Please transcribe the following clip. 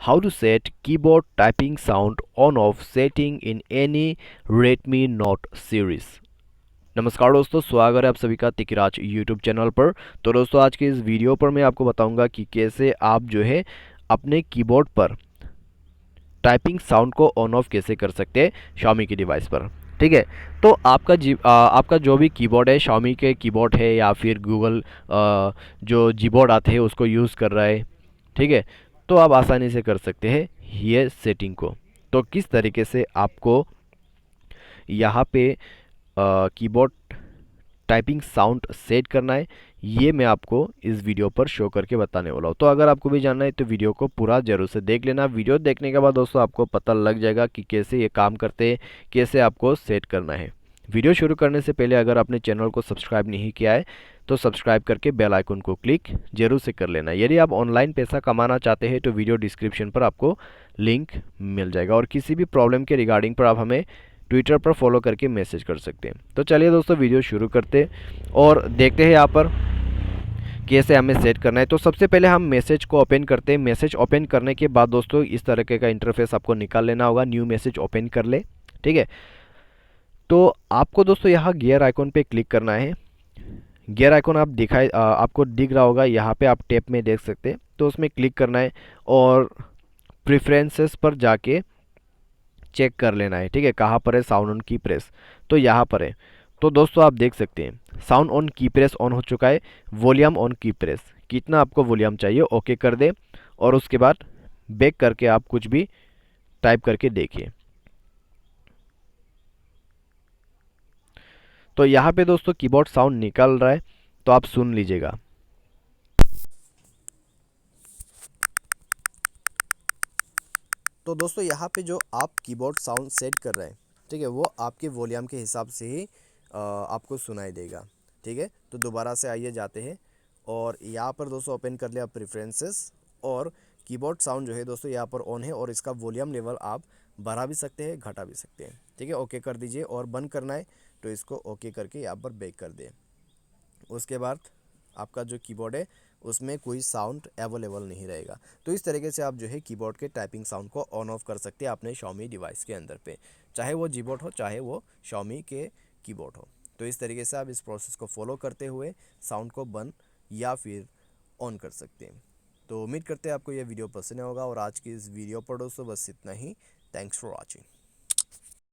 how to set keyboard typing sound on off setting in any Redmi Note series। नमस्कार दोस्तों, स्वागत है आप सभी का तिकराज यूट्यूब चैनल पर। तो दोस्तों आज के इस वीडियो पर मैं आपको बताऊंगा कि कैसे आप जो है अपने कीबोर्ड पर टाइपिंग साउंड को ऑन ऑफ कैसे कर सकते हैं Xiaomi की डिवाइस पर। ठीक है। तो आपका जो भी कीबोर्ड है Xiaomi के कीबोर्ड है या फिर गूगल जो जीबोर्ड आते हैं उसको यूज़ कर रहा है। ठीक है। तो आप आसानी से कर सकते हैं ये सेटिंग को। तो किस तरीके से आपको यहाँ पे कीबोर्ड टाइपिंग साउंड सेट करना है, ये मैं आपको इस वीडियो पर शो करके बताने वाला हूँ। तो अगर आपको भी जानना है तो वीडियो को पूरा जरूर से देख लेना। वीडियो देखने के बाद दोस्तों आपको पता लग जाएगा कि कैसे ये काम करते हैं, कैसे आपको सेट करना है। वीडियो शुरू करने से पहले अगर आपने चैनल को सब्सक्राइब नहीं किया है तो सब्सक्राइब करके बेल आइकन को क्लिक जरूर से कर लेना। यदि आप ऑनलाइन पैसा कमाना चाहते हैं तो वीडियो डिस्क्रिप्शन पर आपको लिंक मिल जाएगा, और किसी भी प्रॉब्लम के रिगार्डिंग पर आप हमें ट्विटर पर फॉलो करके मैसेज कर सकते हैं। तो चलिए दोस्तों वीडियो शुरू करते हैं और देखते हैं यहाँ पर कैसे हमें सेट करना है। तो सबसे पहले हम मैसेज को ओपन करते हैं। मैसेज ओपन करने के बाद दोस्तों इस तरीके का इंटरफेस आपको निकाल लेना होगा। न्यू मैसेज ओपन कर ले। ठीक है। तो आपको दोस्तों यहाँ गियर आइकॉन पे क्लिक करना है। गियर आइकॉन आपको दिख रहा होगा, यहाँ पे आप टैब में देख सकते हैं। तो उसमें क्लिक करना है और प्रेफरेंसेस पर जाके चेक कर लेना है। ठीक है, कहाँ पर है साउंड ऑन की प्रेस, तो यहाँ पर है। तो दोस्तों आप देख सकते हैं साउंड ऑन की प्रेस ऑन हो चुका है। वॉल्यूम ऑन की प्रेस, कितना आपको वॉल्यूम चाहिए ओके कर दे, और उसके बाद बैक करके आप कुछ भी टाइप करके देखिए। तो यहाँ पे दोस्तों कीबोर्ड साउंड निकल रहा है, तो आप सुन लीजिएगा। तो दोस्तों यहाँ पे जो आप कीबोर्ड साउंड सेट कर रहे हैं, ठीक है, वो आपके वॉल्यूम के हिसाब से ही आपको सुनाई देगा। ठीक है। तो दोबारा से आइए जाते हैं और यहाँ पर दोस्तों ओपन कर लिया प्रेफरेंसेस, और कीबोर्ड साउंड जो है दोस्तों यहाँ पर ऑन है, और इसका वॉल्यूम लेवल आप बढ़ा भी सकते हैं घटा भी सकते हैं। ठीक है, ओके कर दीजिए, और बंद करना है तो इसको ओके करके यहाँ पर बैक कर दें। उसके बाद आपका जो कीबोर्ड है उसमें कोई साउंड अवेलेबल नहीं रहेगा। तो इस तरीके से आप जो है कीबोर्ड के टाइपिंग साउंड को ऑन ऑफ कर सकते हैं अपने Xiaomi डिवाइस के अंदर पे, चाहे वो जीबोर्ड हो चाहे वो Xiaomi के कीबोर्ड हो। तो इस तरीके से आप इस प्रोसेस को फॉलो करते हुए साउंड को बंद या फिर ऑन कर सकते हैं। तो उम्मीद करते हैं आपको यह वीडियो पसंद होगा, और आज की इस वीडियो पर दोस्तों बस इतना ही। Thanks for watching.